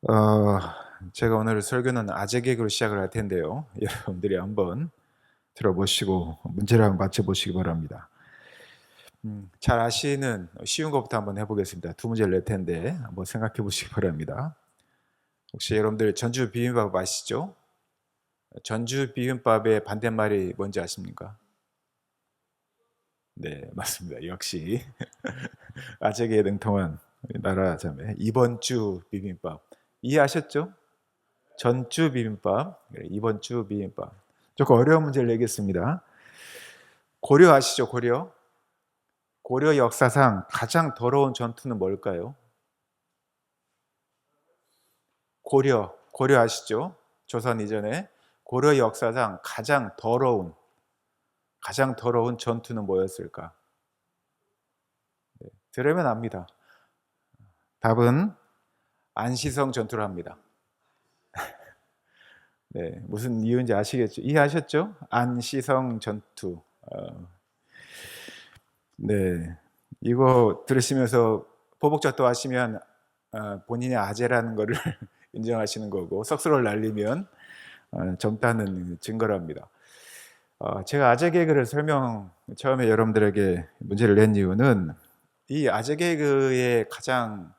어 제가 오늘 설교는 아재 개그로 시작을 할 텐데요. 여러분들이 한번 들어보시고 문제를 한번 맞춰 보시기 바랍니다. 잘 아시는 쉬운 것부터 한번 해 보겠습니다. 두 문제를 낼 텐데 한번 생각해 보시기 바랍니다. 혹시 여러분들 전주 비빔밥 아시죠? 전주 비빔밥의 반대말이 뭔지 아십니까? 네, 맞습니다. 역시 아재 개에 능통한 나라 자매. 이번 주 비빔밥 이해하셨죠? 전주 비빔밥, 이번 주 비빔밥. 조금 어려운 문제를 내겠습니다. 고려 아시죠? 고려? 고려 역사상 가장 더러운 전투는 뭘까요? 고려 아시죠? 조선 이전에 고려 역사상 가장 더러운 전투는 뭐였을까? 들으면 압니다. 답은 안시성 전투를 합니다. 네, 무슨 이유인지 아시겠죠? 이해하셨죠? 안시성 전투. 네, 이거 들으시면서 보복자도 하시면 본인이 아재라는 거를 인정하시는 거고, 석수를 날리면 젊다는 증거랍니다. 제가 아재 개그를 처음에 여러분들에게 문제를 낸 이유는 이 아재 개그의 가장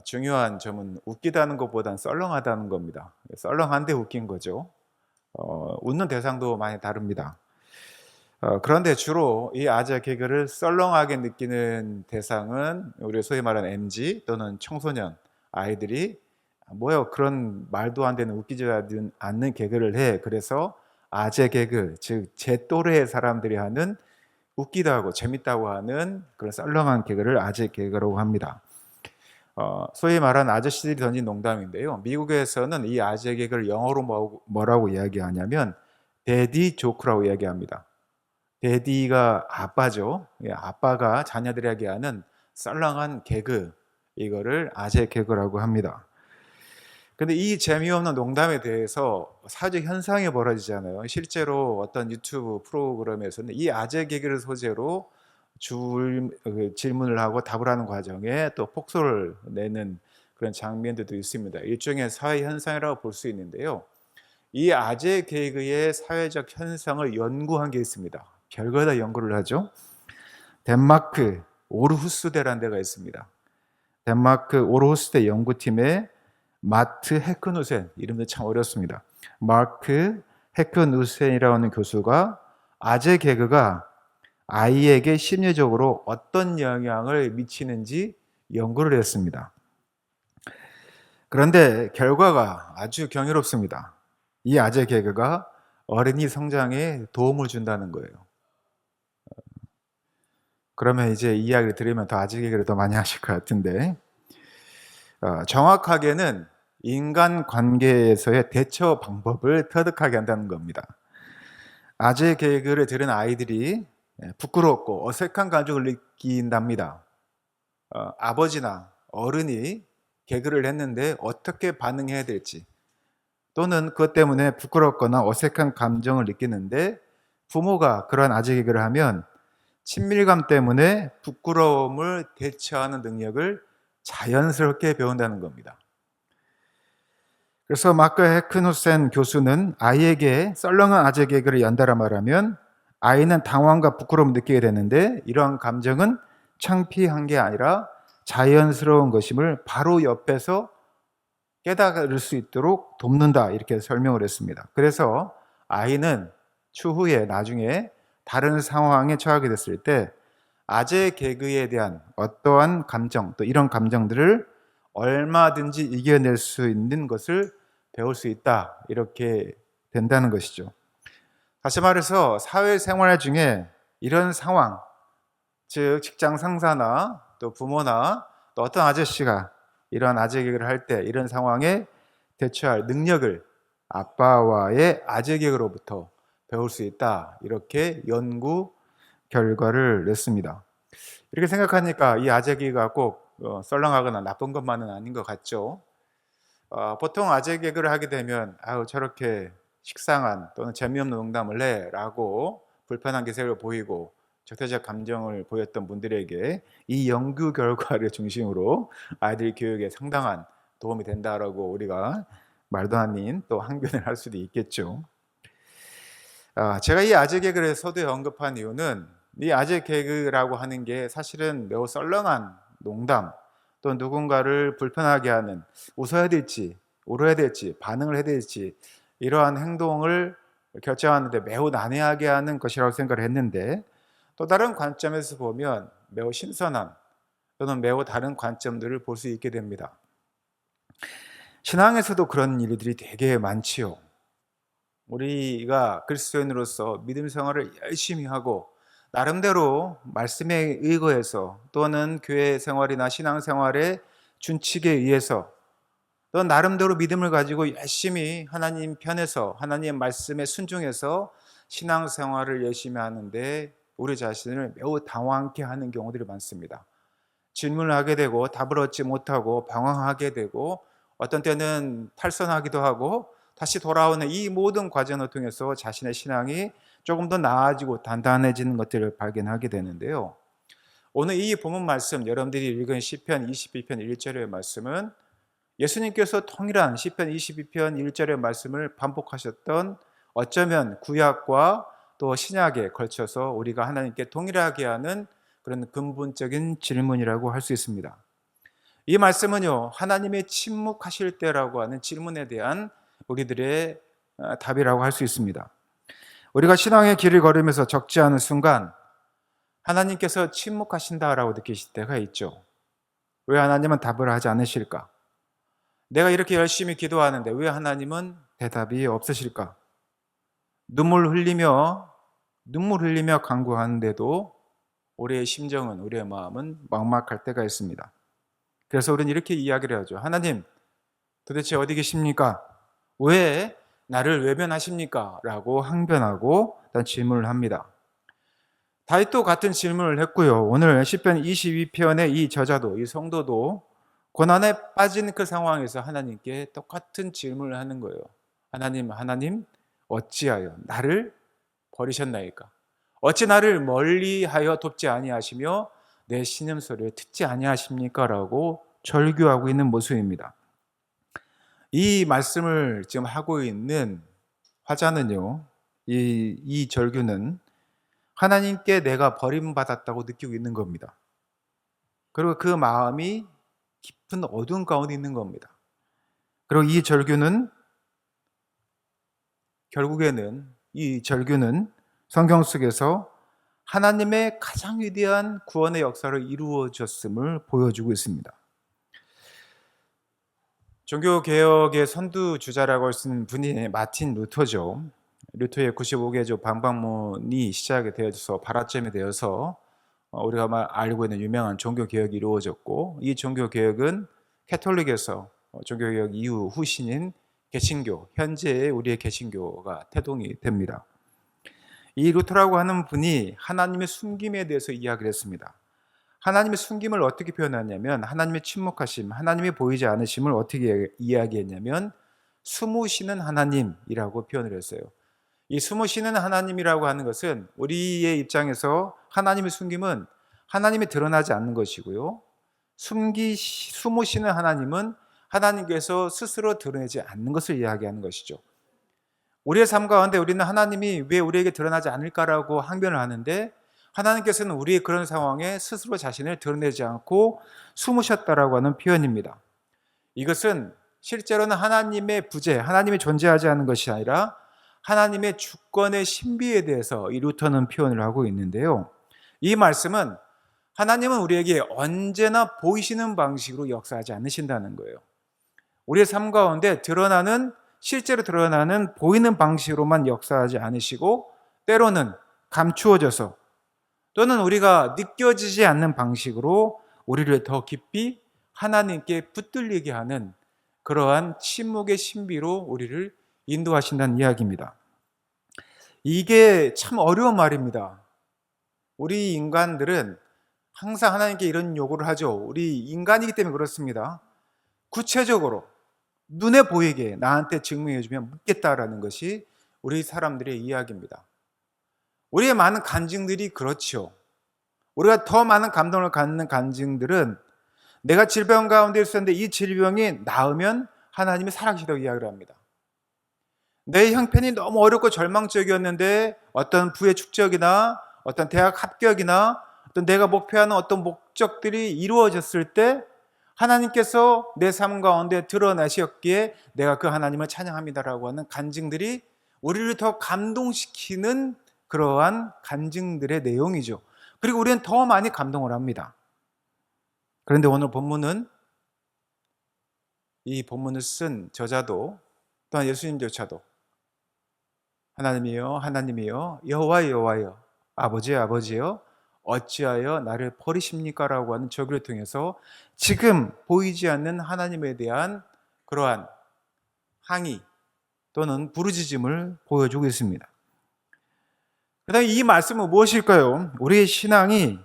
중요한 점은 웃기다는 것보단 썰렁하다는 겁니다. 썰렁한데 웃긴 거죠. 웃는 대상도 많이 다릅니다. 그런데 주로 이 아재 개그를 썰렁하게 느끼는 대상은 우리 소위 말하는 MZ 또는 청소년 아이들이 뭐야 그런 말도 안 되는 웃기지 않는 개그를 해. 그래서 아재 개그, 즉 제 또래의 사람들이 하는 웃기다고 재밌다고 하는 그런 썰렁한 개그를 아재 개그라고 합니다. 소위 말하는 아저씨들이 던진 농담인데요. 미국에서는 이 아재 개그를 영어로 뭐라고 이야기하냐면 데디 조크라고 이야기합니다. 데디가 아빠죠. 예, 아빠가 자녀들에게 하는 썰렁한 개그, 이거를 아재 개그라고 합니다. 근데 이 재미없는 농담에 대해서 사회적 현상이 벌어지잖아요. 실제로 어떤 유튜브 프로그램에서는 이 아재 개그를 소재로 질문을 하고 답을 하는 과정에 또 폭소를 내는 그런 장면들도 있습니다. 일종의 사회 현상이라고 볼 수 있는데요. 이 아재 개그의 사회적 현상을 연구한 게 있습니다. 별거 다 연구를 하죠. 덴마크 오르후스대라는 데가 있습니다. 덴마크 오르후스대 연구팀의 마트 헤크누센, 이름도 참 어렵습니다. 마크 헤크누센이라고 하는 교수가 아재 개그가 아이에게 심리적으로 어떤 영향을 미치는지 연구를 했습니다. 그런데 결과가 아주 경이롭습니다. 이 아재 개그가 어린이 성장에 도움을 준다는 거예요. 그러면 이제 이 이야기를 들으면 더 아재 개그를 더 많이 하실 것 같은데, 정확하게는 인간 관계에서의 대처 방법을 터득하게 한다는 겁니다. 아재 개그를 들은 아이들이 부끄럽고 어색한 감정을 느낀답니다. 아버지나 어른이 개그를 했는데 어떻게 반응해야 될지, 또는 그것 때문에 부끄럽거나 어색한 감정을 느끼는데 부모가 그런 아재 개그를 하면 친밀감 때문에 부끄러움을 대처하는 능력을 자연스럽게 배운다는 겁니다. 그래서 마크 헤크누센 교수는 아이에게 썰렁한 아재 개그를 연달아 말하면 아이는 당황과 부끄러움을 느끼게 되는데, 이러한 감정은 창피한 게 아니라 자연스러운 것임을 바로 옆에서 깨달을 수 있도록 돕는다, 이렇게 설명을 했습니다. 그래서 아이는 추후에 나중에 다른 상황에 처하게 됐을 때 아재 개그에 대한 어떠한 감정, 또 이런 감정들을 얼마든지 이겨낼 수 있는 것을 배울 수 있다, 이렇게 된다는 것이죠. 다시 말해서 사회생활 중에 이런 상황, 즉 직장 상사나 또 부모나 또 어떤 아저씨가 이런 아재 개그를 할 때 이런 상황에 대처할 능력을 아빠와의 아재 개그로부터 배울 수 있다, 이렇게 연구 결과를 냈습니다. 이렇게 생각하니까 이 아재 개그가 꼭 썰렁하거나 나쁜 것만은 아닌 것 같죠. 보통 아재 개그를 하게 되면 아우 저렇게 식상한 또는 재미없는 농담을 해라고 불편한 기색을 보이고 적대적 감정을 보였던 분들에게 이 연구 결과를 중심으로 아이들 교육에 상당한 도움이 된다라고 우리가 말도 아닌 또 항변을 할 수도 있겠죠. 제가 이 아재 개그를 서두에 언급한 이유는 이 아재 개그라고 하는 게 사실은 매우 썰렁한 농담, 또 누군가를 불편하게 하는, 웃어야 될지 울어야 될지 반응을 해야 될지 이러한 행동을 결정하는데 매우 난해하게 하는 것이라고 생각을 했는데, 또 다른 관점에서 보면 매우 신선한 또는 매우 다른 관점들을 볼 수 있게 됩니다. 신앙에서도 그런 일들이 되게 많지요. 우리가 그리스도인으로서 믿음 생활을 열심히 하고 나름대로 말씀에 의거해서, 또는 교회 생활이나 신앙 생활의 준칙에 의해서, 또 나름대로 믿음을 가지고 열심히 하나님 편에서 하나님의 말씀에 순종해서 신앙 생활을 열심히 하는데 우리 자신을 매우 당황케 하는 경우들이 많습니다. 질문을 하게 되고 답을 얻지 못하고 방황하게 되고, 어떤 때는 탈선하기도 하고 다시 돌아오는 이 모든 과정을 통해서 자신의 신앙이 조금 더 나아지고 단단해지는 것들을 발견하게 되는데요. 오늘 이 본문 말씀, 여러분들이 읽은 시편 22편 1절의 말씀은 예수님께서 통일한 시편 22편 1절의 말씀을 반복하셨던, 어쩌면 구약과 또 신약에 걸쳐서 우리가 하나님께 동일하게 하는 그런 근본적인 질문이라고 할 수 있습니다. 이 말씀은요, 하나님의 침묵하실 때라고 하는 질문에 대한 우리들의 답이라고 할 수 있습니다. 우리가 신앙의 길을 걸으면서 적지 않은 순간 하나님께서 침묵하신다라고 느끼실 때가 있죠. 왜 하나님은 답을 하지 않으실까? 내가 이렇게 열심히 기도하는데 왜 하나님은 대답이 없으실까? 눈물 흘리며 간구하는데도 우리의 심정은, 우리의 마음은 막막할 때가 있습니다. 그래서 우리는 이렇게 이야기를 하죠. 하나님, 도대체 어디 계십니까? 왜 나를 외면하십니까? 라고 항변하고 질문을 합니다. 다윗도 같은 질문을 했고요. 오늘 시편 22편의 이 저자도, 이 성도도 고난에 빠진 그 상황에서 하나님께 똑같은 질문을 하는 거예요. 하나님, 어찌하여 나를 버리셨나이까? 어찌 나를 멀리하여 돕지 아니하시며 내 신음소리를 듣지 아니하십니까? 라고 절규하고 있는 모습입니다. 이 말씀을 지금 하고 있는 화자는요, 이 절규는 하나님께 내가 버림받았다고 느끼고 있는 겁니다. 그리고 그 마음이 깊은 어두운 가운데 있는 겁니다. 그리고 이 절규는 결국에는 성경 속에서 하나님의 가장 위대한 구원의 역사를 이루어졌음을 보여주고 있습니다. 종교개혁의 선두주자라고 할 수 있는 분이 마틴 루터죠. 루터의 95개조 방방문이 시작이 되어서 발화점이 되어서 우리가 알고 있는 유명한 종교개혁이 이루어졌고, 이 종교개혁은 캐톨릭에서 종교개혁 이후 후신인 개신교, 현재의 우리의 개신교가 태동이 됩니다. 이 루터라고 하는 분이 하나님의 숨김에 대해서 이야기를 했습니다. 하나님의 숨김을 어떻게 표현하냐면, 하나님의 침묵하심, 하나님이 보이지 않으심을 어떻게 이야기했냐면 숨으시는 하나님이라고 표현을 했어요. 이 숨으시는 하나님이라고 하는 것은 우리의 입장에서 하나님의 숨김은 하나님이 드러나지 않는 것이고요, 숨으시는 하나님은 하나님께서 스스로 드러내지 않는 것을 이야기하는 것이죠. 우리의 삶 가운데 우리는 하나님이 왜 우리에게 드러나지 않을까라고 항변을 하는데, 하나님께서는 우리의 그런 상황에 스스로 자신을 드러내지 않고 숨으셨다라고 하는 표현입니다. 이것은 실제로는 하나님의 부재, 하나님이 존재하지 않는 것이 아니라 하나님의 주권의 신비에 대해서 이 루터는 표현을 하고 있는데요. 이 말씀은 하나님은 우리에게 언제나 보이시는 방식으로 역사하지 않으신다는 거예요. 우리의 삶 가운데 실제로 드러나는 보이는 방식으로만 역사하지 않으시고, 때로는 감추어져서 또는 우리가 느껴지지 않는 방식으로 우리를 더 깊이 하나님께 붙들리게 하는 그러한 침묵의 신비로 우리를 인도하신다는 이야기입니다. 이게 참 어려운 말입니다. 우리 인간들은 항상 하나님께 이런 요구를 하죠. 우리 인간이기 때문에 그렇습니다. 구체적으로 눈에 보이게 나한테 증명해주면 묻겠다라는 것이 우리 사람들의 이야기입니다. 우리의 많은 간증들이 그렇죠. 우리가 더 많은 감동을 갖는 간증들은 내가 질병 가운데 있었는데 이 질병이 나으면 하나님이 살아계시다고 이야기를 합니다. 내 형편이 너무 어렵고 절망적이었는데 어떤 부의 축적이나 어떤 대학 합격이나 어떤 내가 목표하는 어떤 목적들이 이루어졌을 때 하나님께서 내 삶 가운데 드러나셨기에 내가 그 하나님을 찬양합니다라고 하는 간증들이 우리를 더 감동시키는 그러한 간증들의 내용이죠. 그리고 우리는 더 많이 감동을 합니다. 그런데 오늘 본문은 이 본문을 쓴 저자도 또한 예수님조차도 하나님이여 하나님이여 여호와 여호와여 아버지 아버지여 어찌하여 나를 버리십니까? 라고 하는 저기를 통해서 지금 보이지 않는 하나님에 대한 그러한 항의 또는 부르짖음을 보여주고 있습니다. 그 다음에 이 말씀은 무엇일까요? 우리의 신앙이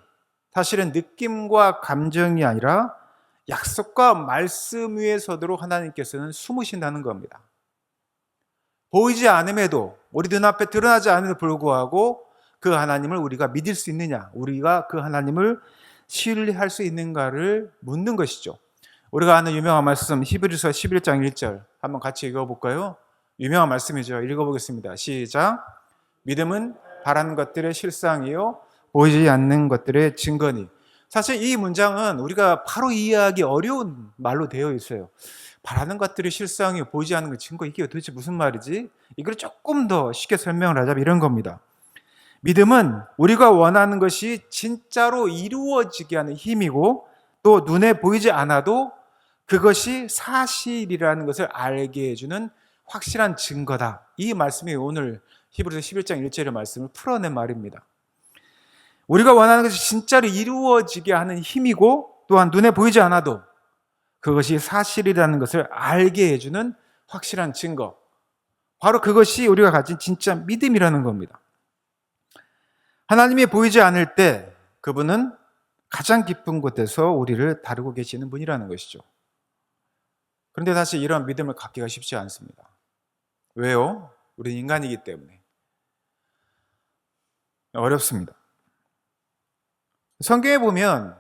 사실은 느낌과 감정이 아니라 약속과 말씀 위에 서도록 하나님께서는 숨으신다는 겁니다. 보이지 않음에도 우리 눈앞에 드러나지 않음에도 불구하고 그 하나님을 우리가 믿을 수 있느냐, 우리가 그 하나님을 신뢰할 수 있는가를 묻는 것이죠. 우리가 아는 유명한 말씀 히브리서 11장 1절 한번 같이 읽어볼까요? 유명한 말씀이죠. 읽어보겠습니다. 시작. 믿음은 바라는 것들의 실상이요 보이지 않는 것들의 증거니. 사실 이 문장은 우리가 바로 이해하기 어려운 말로 되어 있어요. 바라는 것들의 실상이요 보이지 않는 것 증거, 이게 도대체 무슨 말이지? 이걸 조금 더 쉽게 설명을 하자면 이런 겁니다. 믿음은 우리가 원하는 것이 진짜로 이루어지게 하는 힘이고 또 눈에 보이지 않아도 그것이 사실이라는 것을 알게 해주는 확실한 증거다. 이 말씀이 오늘 히브리서 11장 1절의 말씀을 풀어낸 말입니다. 우리가 원하는 것이 진짜로 이루어지게 하는 힘이고 또한 눈에 보이지 않아도 그것이 사실이라는 것을 알게 해주는 확실한 증거. 바로 그것이 우리가 가진 진짜 믿음이라는 겁니다. 하나님이 보이지 않을 때 그분은 가장 깊은 곳에서 우리를 다루고 계시는 분이라는 것이죠. 그런데 사실 이런 믿음을 갖기가 쉽지 않습니다. 왜요? 우리는 인간이기 때문에. 어렵습니다. 성경에 보면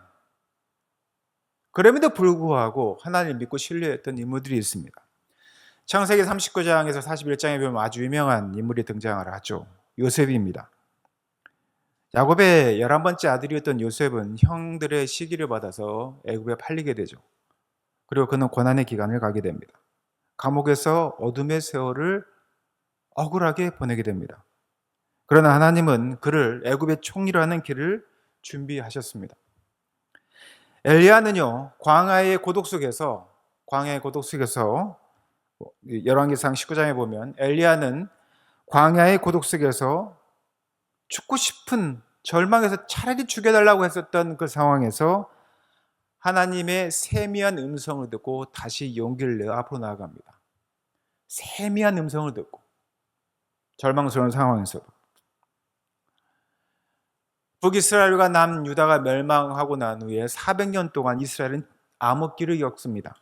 그럼에도 불구하고 하나님을 믿고 신뢰했던 인물들이 있습니다. 창세기 39장에서 41장에 보면 아주 유명한 인물이 등장을 하죠. 요셉입니다. 야곱의 11번째 아들이었던 요셉은 형들의 시기를 받아서 애굽에 팔리게 되죠. 그리고 그는 고난의 기간을 가게 됩니다. 감옥에서 어둠의 세월을 억울하게 보내게 됩니다. 그러나 하나님은 그를 애굽의 총리라는 길을 준비하셨습니다. 엘리야는요, 광야의 고독 속에서 열왕기상 19장에 보면 엘리야는 광야의 고독 속에서 죽고 싶은 절망에서 차라리 죽여달라고 했었던 그 상황에서 하나님의 세미한 음성을 듣고 다시 용기를 내어 앞으로 나아갑니다. 세미한 음성을 듣고 절망스러운 상황에서도. 북이스라엘과 남유다가 멸망하고 난 후에 400년 동안 이스라엘은 암흑기를 겪습니다.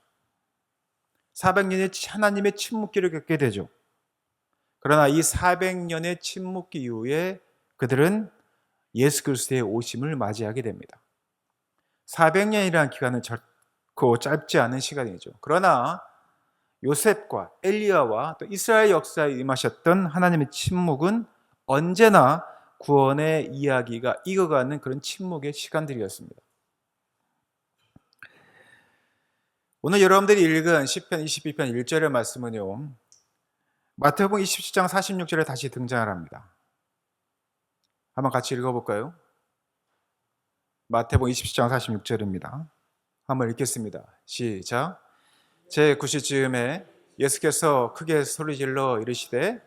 400년의 하나님의 침묵기를 겪게 되죠. 그러나 이 400년의 침묵기 이후에 그들은 예수 그리스도의 오심을 맞이하게 됩니다. 400년이라는 기간은 결코 짧지 않은 시간이죠. 그러나 요셉과 엘리야와 또 이스라엘 역사에 임하셨던 하나님의 침묵은 언제나 구원의 이야기가 익어가는 그런 침묵의 시간들이었습니다. 오늘 여러분들이 읽은 시편 22편 1절의 말씀은요, 마태복음 27장 46절에 다시 등장을 합니다. 한번 같이 읽어볼까요? 마태복음 27장 46절입니다. 한번 읽겠습니다. 시작. 제 9시쯤에 예수께서 크게 소리질러 이르시되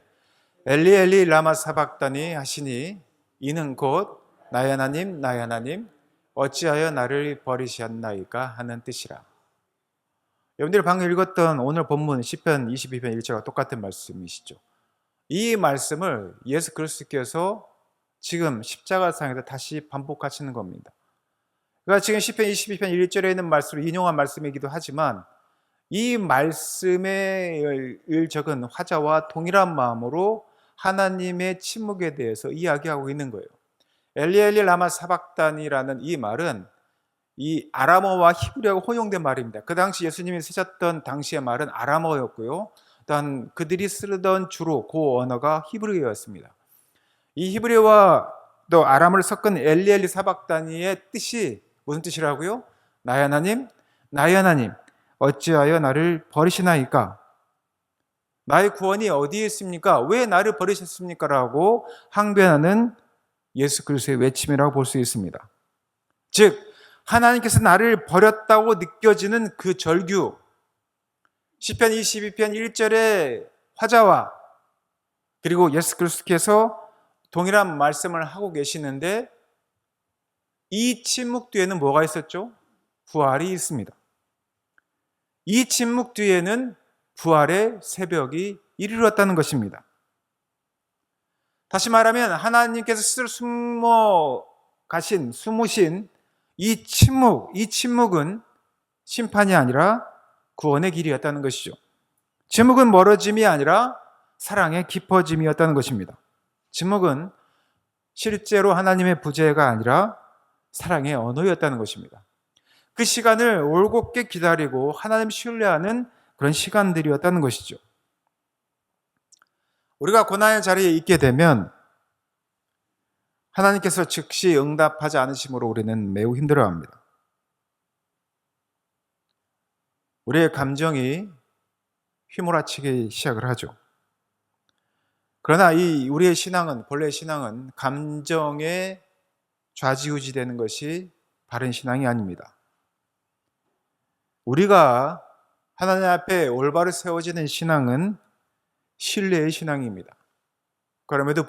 엘리 엘리 라마 사박다니 하시니 이는 곧 나의 하나님 나의 하나님 어찌하여 나를 버리셨나이까 하는 뜻이라. 여러분들이 방금 읽었던 오늘 본문 시편 22편 1절과 똑같은 말씀이시죠. 이 말씀을 예수 그리스도께서 지금 십자가상에서 다시 반복하시는 겁니다. 그러니까 지금 시편 22편 1절에 있는 말씀을 인용한 말씀이기도 하지만 이 말씀에 적은 화자와 동일한 마음으로 하나님의 침묵에 대해서 이야기하고 있는 거예요. 엘리 엘리 라마 사박단이라는 이 말은 이 아람어와 히브리어가 혼용된 말입니다. 그 당시 예수님이 쓰셨던 당시의 말은 아람어였고요. 또한 그들이 쓰던 주로 그 언어가 히브리어였습니다. 이 히브리어와 또 아람어를 섞은 엘리엘리 사박다니의 뜻이 무슨 뜻이라고요? 나의 하나님, 나의 하나님, 어찌하여 나를 버리시나이까? 나의 구원이 어디에 있습니까? 왜 나를 버리셨습니까? 라고 항변하는 예수 그리스도의 외침이라고 볼 수 있습니다. 즉 하나님께서 나를 버렸다고 느껴지는 그 절규, 시편 22편 1절의 화자와 그리고 예수 그리스도께서 동일한 말씀을 하고 계시는데 이 침묵 뒤에는 뭐가 있었죠? 부활이 있습니다. 이 침묵 뒤에는 부활의 새벽이 이르렀다는 것입니다. 다시 말하면 하나님께서 스스로 숨으신 이 침묵은 심판이 아니라 구원의 길이었다는 것이죠. 침묵은 멀어짐이 아니라 사랑의 깊어짐이었다는 것입니다. 침묵은 실제로 하나님의 부재가 아니라 사랑의 언어였다는 것입니다. 그 시간을 올곧게 기다리고 하나님 신뢰하는 그런 시간들이었다는 것이죠. 우리가 고난의 자리에 있게 되면 하나님께서 즉시 응답하지 않으심으로 우리는 매우 힘들어합니다. 우리의 감정이 휘몰아치기 시작을 하죠. 그러나 우리의 신앙은, 본래의 신앙은 감정에 좌지우지되는 것이 바른 신앙이 아닙니다. 우리가 하나님 앞에 올바로 세워지는 신앙은 신뢰의 신앙입니다. 그럼에도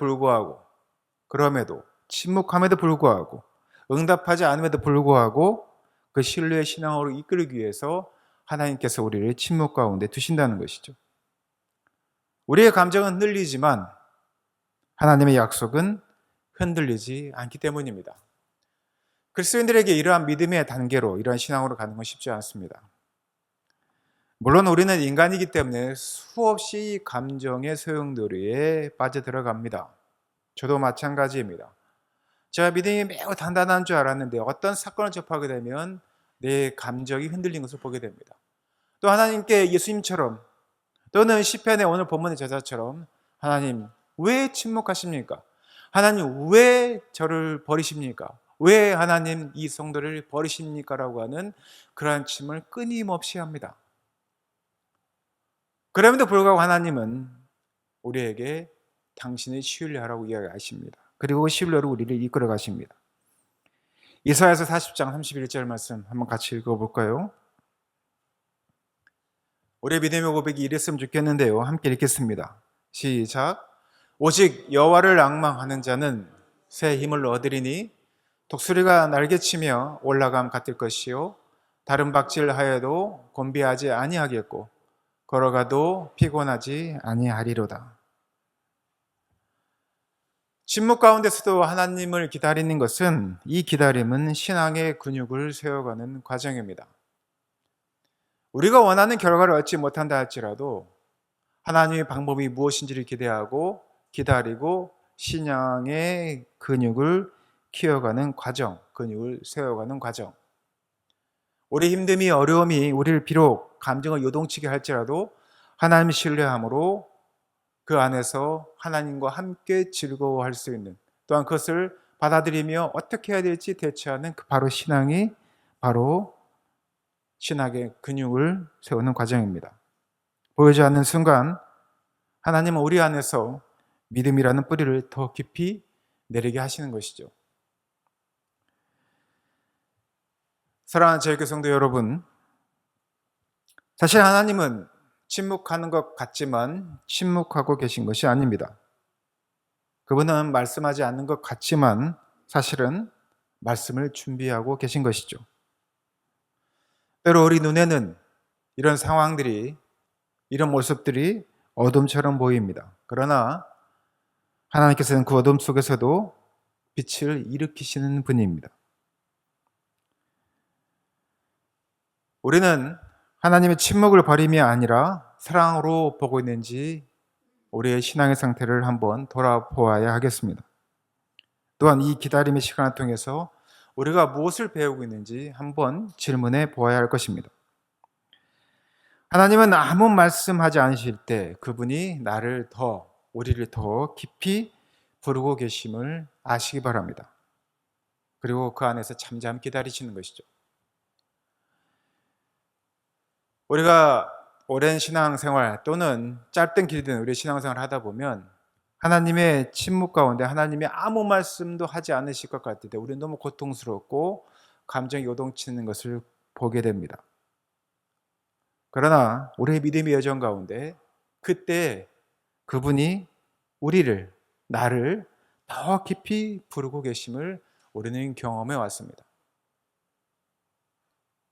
침묵함에도 불구하고 응답하지 않음에도 불구하고 그 신뢰의 신앙으로 이끌기 위해서 하나님께서 우리를 침묵 가운데 두신다는 것이죠. 우리의 감정은 흔들리지만 하나님의 약속은 흔들리지 않기 때문입니다. 그리스도인들에게 이러한 믿음의 단계로 이러한 신앙으로 가는 건 쉽지 않습니다. 물론 우리는 인간이기 때문에 수없이 감정의 소용돌이에 빠져들어갑니다. 저도 마찬가지입니다. 제가 믿음이 매우 단단한 줄 알았는데 어떤 사건을 접하게 되면 내 감정이 흔들린 것을 보게 됩니다. 또 하나님께 예수님처럼 또는 시편의 오늘 본문의 저자처럼 하나님 왜 침묵하십니까? 하나님 왜 저를 버리십니까? 왜 하나님 이 성도를 버리십니까? 라고 하는 그러한 침을 끊임없이 합니다. 그럼에도 불구하고 하나님은 우리에게 당신의 신뢰하라고 이야기하십니다. 그리고 신뢰로 우리를 이끌어 가십니다. 이사야서 40장 31절 말씀 한번 같이 읽어볼까요? 우리의 믿음의 고백이 이랬으면 좋겠는데요. 함께 읽겠습니다. 시작. 오직 여호와를 앙망하는 자는 새 힘을 얻으리니 독수리가 날개치며 올라감 같을 것이요 다른 박질하여도 곤비하지 아니하겠고 걸어가도 피곤하지 아니하리로다. 침묵 가운데서도 하나님을 기다리는 것은 이 기다림은 신앙의 근육을 세워가는 과정입니다. 우리가 원하는 결과를 얻지 못한다 할지라도 하나님의 방법이 무엇인지를 기대하고 기다리고 신앙의 근육을 키워가는 과정, 근육을 세워가는 과정. 우리 힘듦이 어려움이 우리를 비록 감정을 요동치게 할지라도 하나님 신뢰함으로 그 안에서 하나님과 함께 즐거워할 수 있는 또한 그것을 받아들이며 어떻게 해야 될지 대처하는 그 바로 신앙이 바로 신학의 근육을 세우는 과정입니다. 보이지 않는 순간 하나님은 우리 안에서 믿음이라는 뿌리를 더 깊이 내리게 하시는 것이죠. 사랑하는 제일교회 성도 여러분, 사실 하나님은 침묵하는 것 같지만 침묵하고 계신 것이 아닙니다. 그분은 말씀하지 않는 것 같지만 사실은 말씀을 준비하고 계신 것이죠. 때로 우리 눈에는 이런 상황들이, 이런 모습들이 어둠처럼 보입니다. 그러나 하나님께서는 그 어둠 속에서도 빛을 일으키시는 분입니다. 우리는 하나님의 침묵을 버림이 아니라 사랑으로 보고 있는지 우리의 신앙의 상태를 한번 돌아보아야 하겠습니다. 또한 이 기다림의 시간을 통해서 우리가 무엇을 배우고 있는지 한번 질문해 보아야 할 것입니다. 하나님은 아무 말씀하지 않으실 때 그분이 우리를 더 깊이 부르고 계심을 아시기 바랍니다. 그리고 그 안에서 잠잠 기다리시는 것이죠. 우리가 오랜 신앙생활 또는 짧든 길든 우리 신앙생활을 하다 보면 하나님의 침묵 가운데 하나님이 아무 말씀도 하지 않으실 것 같을 때 우리는 너무 고통스럽고 감정이 요동치는 것을 보게 됩니다. 그러나 우리의 믿음의 여정 가운데 그때 그분이 나를 더 깊이 부르고 계심을 우리는 경험해 왔습니다.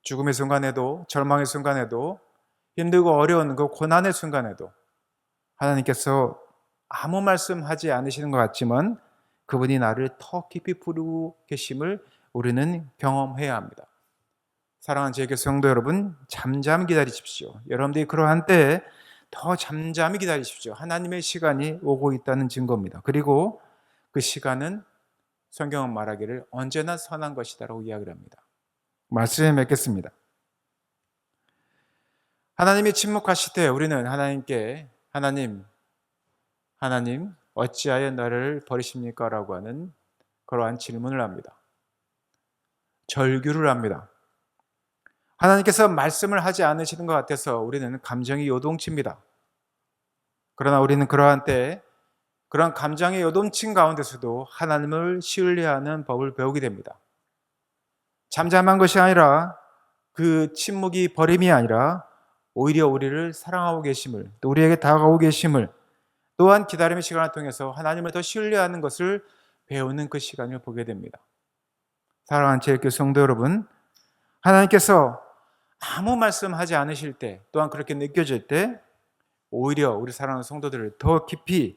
죽음의 순간에도, 절망의 순간에도, 힘들고 어려운 그 고난의 순간에도 하나님께서 아무 말씀하지 않으시는 것 같지만 그분이 나를 더 깊이 부르고 계심을 우리는 경험해야 합니다. 사랑하는 제게 성도 여러분, 잠잠 기다리십시오. 여러분들이 그러한 때에 더 잠잠히 기다리십시오. 하나님의 시간이 오고 있다는 증거입니다. 그리고 그 시간은 성경은 말하기를 언제나 선한 것이다라고 이야기를 합니다. 말씀에 맺겠습니다. 하나님이 침묵하실 때 우리는 하나님께 하나님 어찌하여 나를 버리십니까? 라고 하는 그러한 질문을 합니다. 절규를 합니다. 하나님께서 말씀을 하지 않으시는 것 같아서 우리는 감정이 요동칩니다. 그러나 우리는 그러한 때 그런 감정의 요동침 가운데서도 하나님을 신뢰하는 법을 배우게 됩니다. 잠잠한 것이 아니라 그 침묵이 버림이 아니라 오히려 우리를 사랑하고 계심을, 또 우리에게 다가오고 계심을, 또한 기다림의 시간을 통해서 하나님을 더 신뢰하는 것을 배우는 그 시간을 보게 됩니다. 사랑하는 제일교회 성도 여러분, 하나님께서 아무 말씀하지 않으실 때, 또한 그렇게 느껴질 때 오히려 우리 사랑하는 성도들을 더 깊이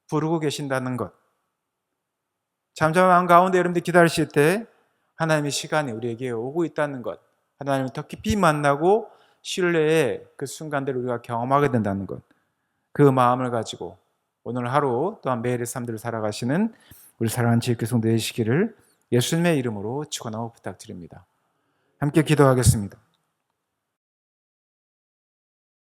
부르고 계신다는 것, 잠잠한 가운데 여러분들 기다리실 때 하나님의 시간이 우리에게 오고 있다는 것, 하나님을 더 깊이 만나고 신뢰의 그 순간들을 우리가 경험하게 된다는 것, 그 마음을 가지고 오늘 하루 또한 매일의 삶들을 살아가시는 우리 사랑하는 지혜교회 성도 되시기를 예수님의 이름으로 축원하고 부탁드립니다. 함께 기도하겠습니다.